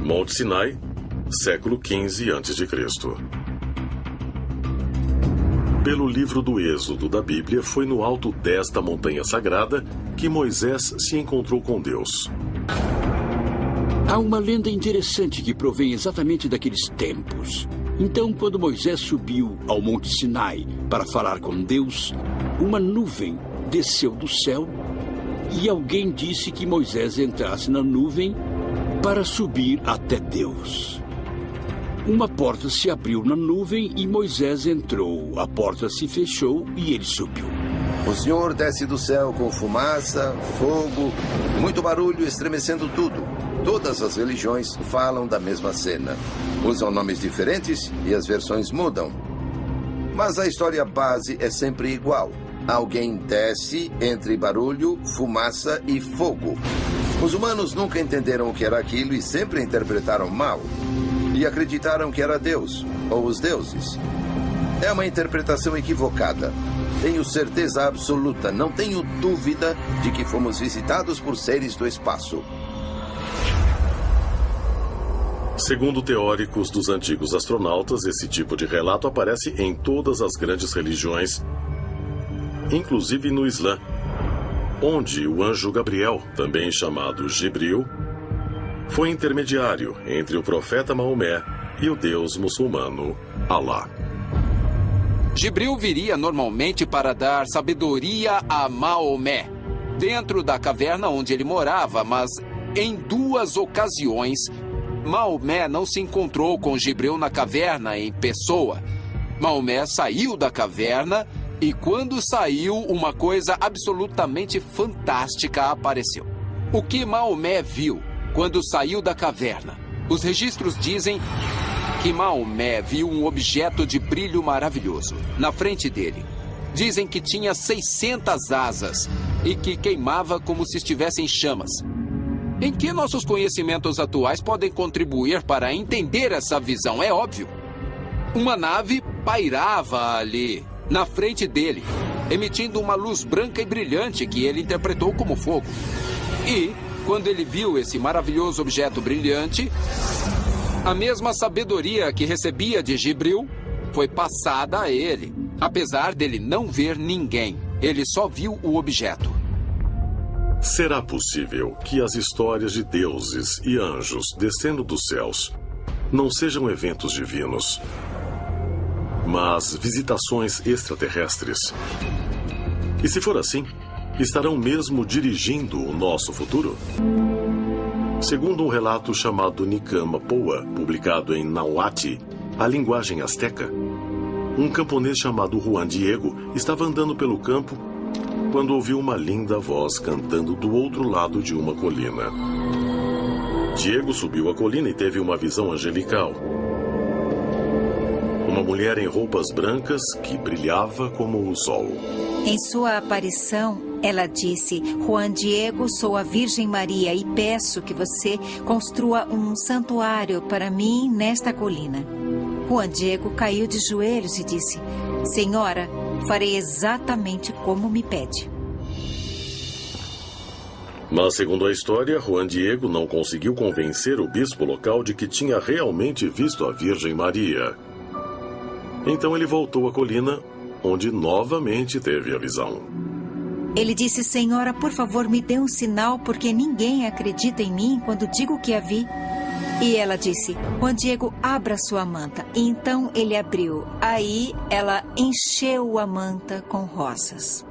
Monte Sinai, século XV a.C. Pelo livro do Êxodo da Bíblia, foi no alto desta montanha sagrada que Moisés se encontrou com Deus. Há uma lenda interessante que provém exatamente daqueles tempos. Então, quando Moisés subiu ao Monte Sinai para falar com Deus, uma nuvem desceu do céu e alguém disse que Moisés entrasse na nuvem para subir até Deus. Uma porta se abriu na nuvem e Moisés entrou. A porta se fechou e ele subiu. O Senhor desce do céu com fumaça, fogo, muito barulho, estremecendo tudo. Todas as religiões falam da mesma cena. Usam nomes diferentes e as versões mudam. Mas a história base é sempre igual. Alguém desce entre barulho, fumaça e fogo. Os humanos nunca entenderam o que era aquilo e sempre interpretaram mal. E acreditaram que era Deus, ou os deuses. É uma interpretação equivocada. Tenho certeza absoluta, não tenho dúvida de que fomos visitados por seres do espaço. Segundo teóricos dos antigos astronautas, esse tipo de relato aparece em todas as grandes religiões, inclusive no Islã, onde o anjo Gabriel, também chamado Jibril, foi intermediário entre o profeta Maomé e o deus muçulmano Alá. Jibril viria normalmente para dar sabedoria a Maomé, dentro da caverna onde ele morava, mas em 2 ocasiões, Maomé não se encontrou com Jibril na caverna em pessoa. Maomé saiu da caverna e quando saiu, uma coisa absolutamente fantástica apareceu. O que Maomé viu quando saiu da caverna? Os registros dizem que Maomé viu um objeto de brilho maravilhoso na frente dele. Dizem que tinha 600 asas e que queimava como se estivesse em chamas. Em que nossos conhecimentos atuais podem contribuir para entender essa visão? É óbvio. Uma nave pairava ali, na frente dele, emitindo uma luz branca e brilhante que ele interpretou como fogo. E, quando ele viu esse maravilhoso objeto brilhante, a mesma sabedoria que recebia de Jibril foi passada a ele. Apesar dele não ver ninguém, ele só viu o objeto. Será possível que as histórias de deuses e anjos descendo dos céus não sejam eventos divinos, mas visitações extraterrestres? E se for assim, estarão mesmo dirigindo o nosso futuro? Segundo um relato chamado Nicama Poa, publicado em Nahuatl, a linguagem asteca, um camponês chamado Juan Diego estava andando pelo campo quando ouviu uma linda voz cantando do outro lado de uma colina. Diego subiu a colina e teve uma visão angelical. Uma mulher em roupas brancas que brilhava como o sol. Em sua aparição, ela disse: Juan Diego, sou a Virgem Maria e peço que você construa um santuário para mim nesta colina. Juan Diego caiu de joelhos e disse: Senhora, farei exatamente como me pede. Mas, segundo a história, Juan Diego não conseguiu convencer o bispo local de que tinha realmente visto a Virgem Maria. Então ele voltou à colina, onde novamente teve a visão. Ele disse: Senhora, por favor, me dê um sinal, porque ninguém acredita em mim quando digo que a vi. E ela disse: Juan Diego, abra sua manta. E então ele abriu. Aí ela encheu a manta com rosas.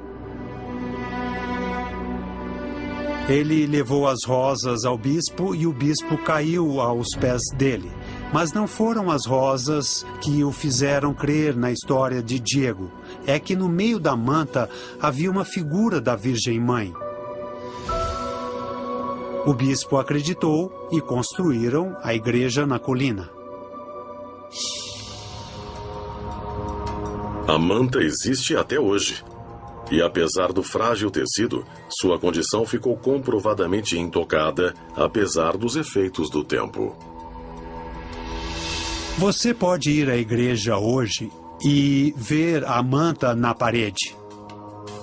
Ele levou as rosas ao bispo e o bispo caiu aos pés dele. Mas não foram as rosas que o fizeram crer na história de Diego. É que no meio da manta havia uma figura da Virgem Mãe. O bispo acreditou e construíram a igreja na colina. A manta existe até hoje. E apesar do frágil tecido, sua condição ficou comprovadamente intocada, apesar dos efeitos do tempo. Você pode ir à igreja hoje e ver a manta na parede.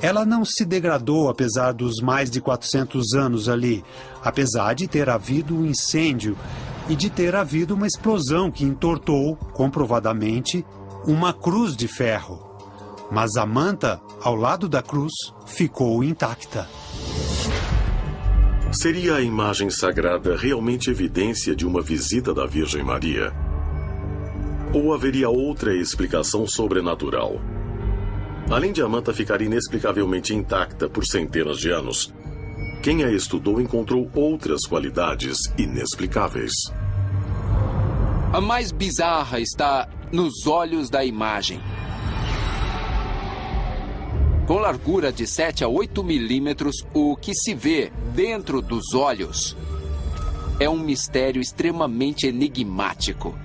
Ela não se degradou apesar dos mais de 400 anos ali, apesar de ter havido um incêndio e de ter havido uma explosão que entortou, comprovadamente, uma cruz de ferro. Mas a manta, ao lado da cruz, ficou intacta. Seria a imagem sagrada realmente evidência de uma visita da Virgem Maria? Ou haveria outra explicação sobrenatural? Além de a manta ficar inexplicavelmente intacta por centenas de anos, quem a estudou encontrou outras qualidades inexplicáveis. A mais bizarra está nos olhos da imagem. Com largura de 7 a 8 milímetros, o que se vê dentro dos olhos é um mistério extremamente enigmático.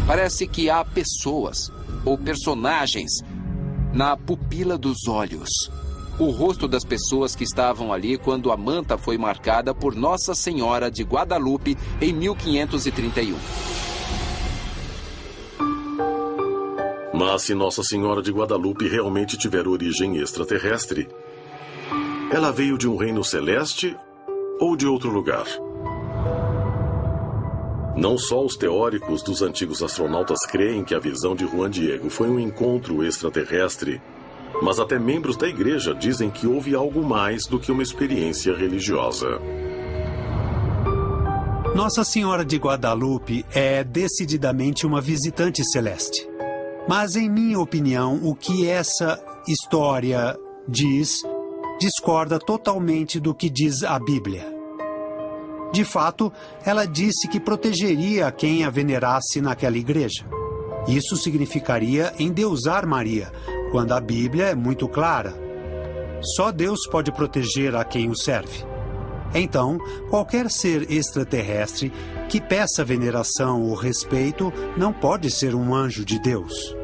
Parece que há pessoas ou personagens na pupila dos olhos. O rosto das pessoas que estavam ali quando a manta foi marcada por Nossa Senhora de Guadalupe em 1531. Mas se Nossa Senhora de Guadalupe realmente tiver origem extraterrestre, ela veio de um reino celeste ou de outro lugar? Não só os teóricos dos antigos astronautas creem que a visão de Juan Diego foi um encontro extraterrestre, mas até membros da igreja dizem que houve algo mais do que uma experiência religiosa. Nossa Senhora de Guadalupe é decididamente uma visitante celeste. Mas, em minha opinião, o que essa história diz discorda totalmente do que diz a Bíblia. De fato, ela disse que protegeria quem a venerasse naquela igreja. Isso significaria endeusar Maria, quando a Bíblia é muito clara. Só Deus pode proteger a quem o serve. Então, qualquer ser extraterrestre que peça veneração ou respeito não pode ser um anjo de Deus.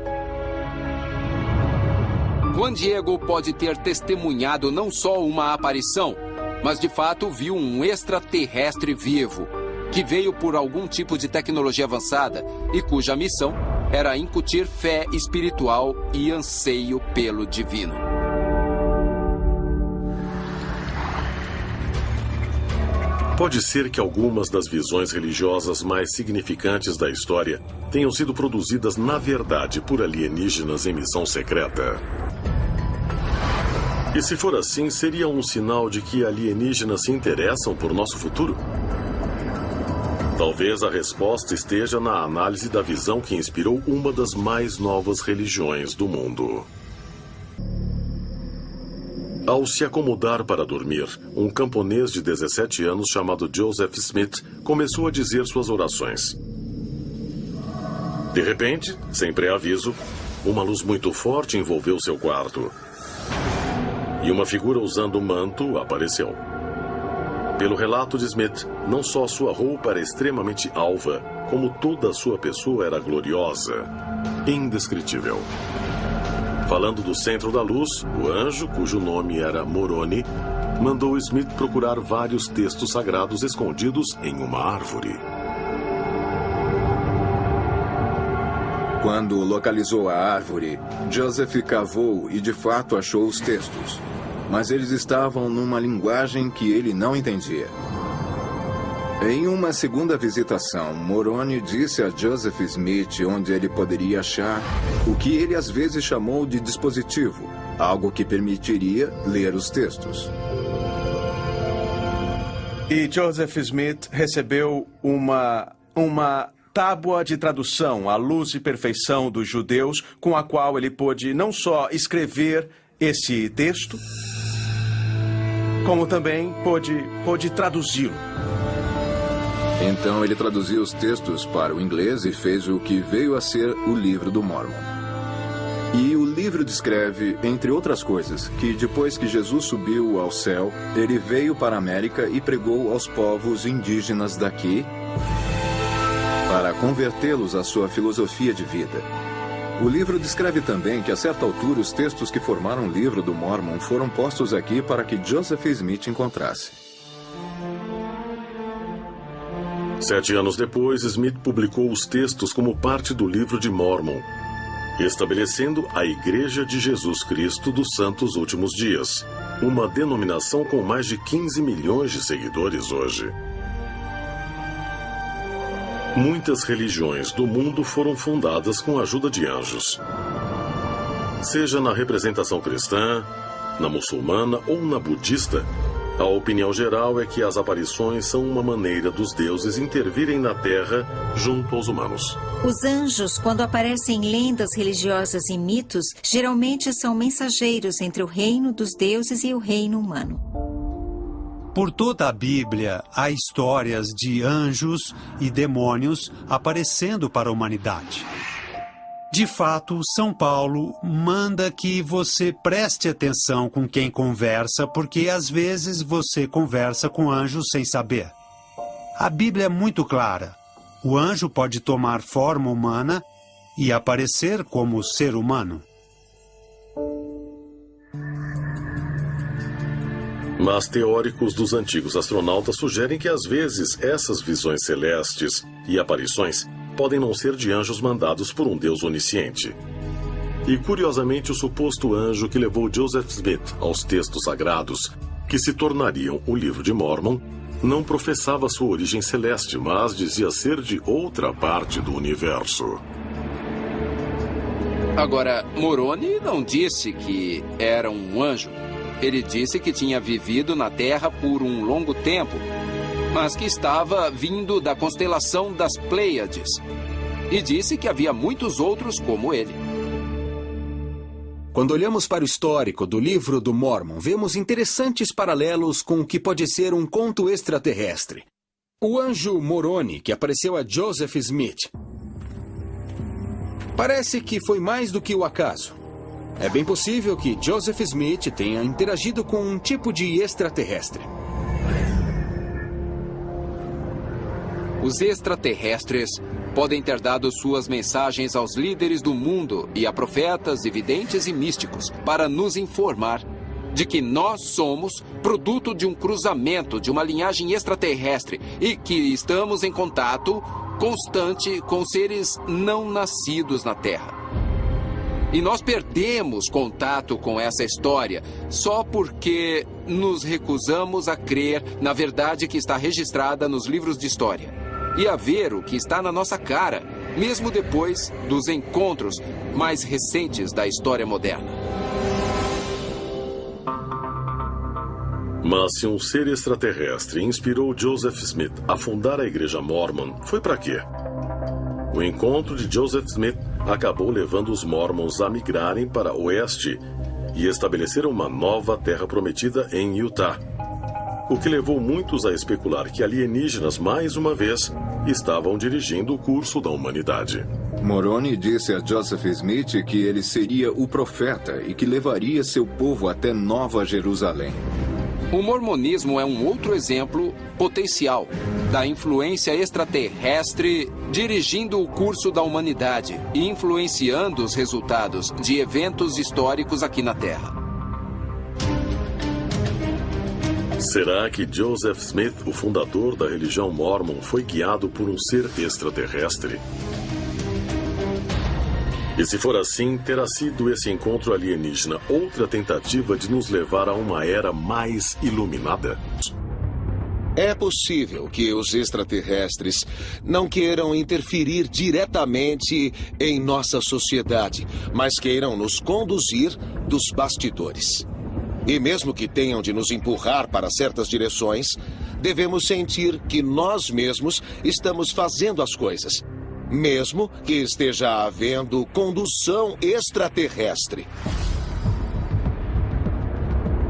Juan Diego pode ter testemunhado não só uma aparição, mas de fato viu um extraterrestre vivo, que veio por algum tipo de tecnologia avançada e cuja missão era incutir fé espiritual e anseio pelo divino. Pode ser que algumas das visões religiosas mais significantes da história tenham sido produzidas, na verdade, por alienígenas em missão secreta. E se for assim, seria um sinal de que alienígenas se interessam por nosso futuro? Talvez a resposta esteja na análise da visão que inspirou uma das mais novas religiões do mundo. Ao se acomodar para dormir, um camponês de 17 anos chamado Joseph Smith começou a dizer suas orações. De repente, sem pré-aviso, uma luz muito forte envolveu seu quarto. E uma figura usando um manto apareceu. Pelo relato de Smith, não só sua roupa era extremamente alva, como toda a sua pessoa era gloriosa, indescritível. Falando do centro da luz, o anjo, cujo nome era Moroni, mandou Smith procurar vários textos sagrados escondidos em uma árvore. Quando localizou a árvore, Joseph cavou e de fato achou os textos. Mas eles estavam numa linguagem que ele não entendia. Em uma segunda visitação, Moroni disse a Joseph Smith onde ele poderia achar o que ele às vezes chamou de dispositivo, algo que permitiria ler os textos. E Joseph Smith recebeu uma tábua de tradução à luz e perfeição dos judeus, com a qual ele pôde não só escrever esse texto, como também pôde traduzi-lo. Então ele traduziu os textos para o inglês e fez o que veio a ser o Livro do Mórmon. E o livro descreve, entre outras coisas, que depois que Jesus subiu ao céu, ele veio para a América e pregou aos povos indígenas daqui para convertê-los à sua filosofia de vida. O livro descreve também que, a certa altura, os textos que formaram o Livro do Mórmon foram postos aqui para que Joseph Smith encontrasse. 7 anos depois, Smith publicou os textos como parte do Livro de Mórmon, estabelecendo a Igreja de Jesus Cristo dos Santos Últimos Dias, uma denominação com mais de 15 milhões de seguidores hoje. Muitas religiões do mundo foram fundadas com a ajuda de anjos. Seja na representação cristã, na muçulmana ou na budista, a opinião geral é que as aparições são uma maneira dos deuses intervirem na Terra junto aos humanos. Os anjos, quando aparecem em lendas religiosas e mitos, geralmente são mensageiros entre o reino dos deuses e o reino humano. Por toda a Bíblia, há histórias de anjos e demônios aparecendo para a humanidade. De fato, São Paulo manda que você preste atenção com quem conversa, porque às vezes você conversa com anjos sem saber. A Bíblia é muito clara. O anjo pode tomar forma humana e aparecer como ser humano. Mas teóricos dos antigos astronautas sugerem que às vezes essas visões celestes e aparições podem não ser de anjos mandados por um Deus onisciente. E curiosamente o suposto anjo que levou Joseph Smith aos textos sagrados, que se tornariam o Livro de Mormon, não professava sua origem celeste, mas dizia ser de outra parte do universo. Agora, Moroni não disse que era um anjo. Ele disse que tinha vivido na Terra por um longo tempo, mas que estava vindo da constelação das Pleiades. E disse que havia muitos outros como ele. Quando olhamos para o histórico do Livro do Mormon, vemos interessantes paralelos com o que pode ser um conto extraterrestre. O anjo Moroni, que apareceu a Joseph Smith, parece que foi mais do que o acaso. É bem possível que Joseph Smith tenha interagido com um tipo de extraterrestre. Os extraterrestres podem ter dado suas mensagens aos líderes do mundo e a profetas, videntes e místicos para nos informar de que nós somos produto de um cruzamento de uma linhagem extraterrestre e que estamos em contato constante com seres não nascidos na Terra. E nós perdemos contato com essa história só porque nos recusamos a crer na verdade que está registrada nos livros de história e a ver o que está na nossa cara, mesmo depois dos encontros mais recentes da história moderna. Mas se um ser extraterrestre inspirou Joseph Smith a fundar a Igreja Mormon, foi para quê? O encontro de Joseph Smith acabou levando os Mormons a migrarem para o oeste e estabeleceram uma nova terra prometida em Utah, o que levou muitos a especular que alienígenas, mais uma vez, estavam dirigindo o curso da humanidade. Moroni disse a Joseph Smith que ele seria o profeta e que levaria seu povo até Nova Jerusalém. O mormonismo é um outro exemplo potencial da influência extraterrestre dirigindo o curso da humanidade e influenciando os resultados de eventos históricos aqui na Terra. Será que Joseph Smith, o fundador da religião Mormon, foi guiado por um ser extraterrestre? E se for assim, terá sido esse encontro alienígena outra tentativa de nos levar a uma era mais iluminada? É possível que os extraterrestres não queiram interferir diretamente em nossa sociedade, mas queiram nos conduzir dos bastidores. E mesmo que tenham de nos empurrar para certas direções, devemos sentir que nós mesmos estamos fazendo as coisas, mesmo que esteja havendo condução extraterrestre.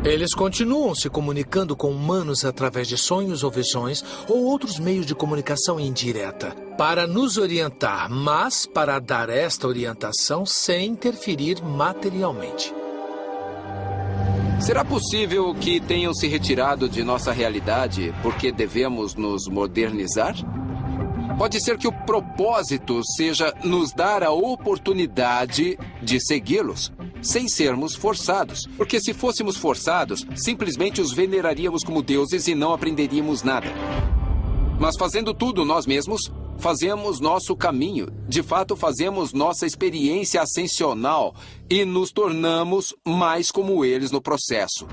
Eles continuam se comunicando com humanos através de sonhos ou visões ou outros meios de comunicação indireta, para nos orientar, mas para dar esta orientação sem interferir materialmente. Será possível que tenham se retirado de nossa realidade porque devemos nos modernizar? Pode ser que o propósito seja nos dar a oportunidade de segui-los, sem sermos forçados. Porque se fôssemos forçados, simplesmente os veneraríamos como deuses e não aprenderíamos nada. Mas fazendo tudo nós mesmos, fazemos nosso caminho. De fato, fazemos nossa experiência ascensional e nos tornamos mais como eles no processo.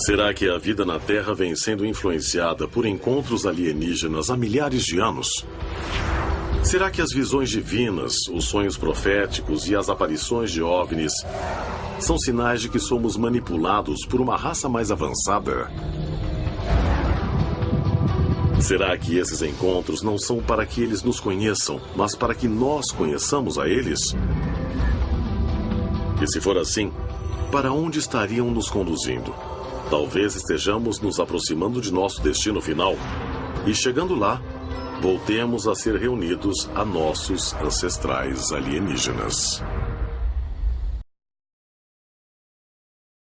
Será que a vida na Terra vem sendo influenciada por encontros alienígenas há milhares de anos? Será que as visões divinas, os sonhos proféticos e as aparições de OVNIs são sinais de que somos manipulados por uma raça mais avançada? Será que esses encontros não são para que eles nos conheçam, mas para que nós conheçamos a eles? E se for assim, para onde estariam nos conduzindo? Talvez estejamos nos aproximando de nosso destino final e, chegando lá, voltemos a ser reunidos a nossos ancestrais alienígenas.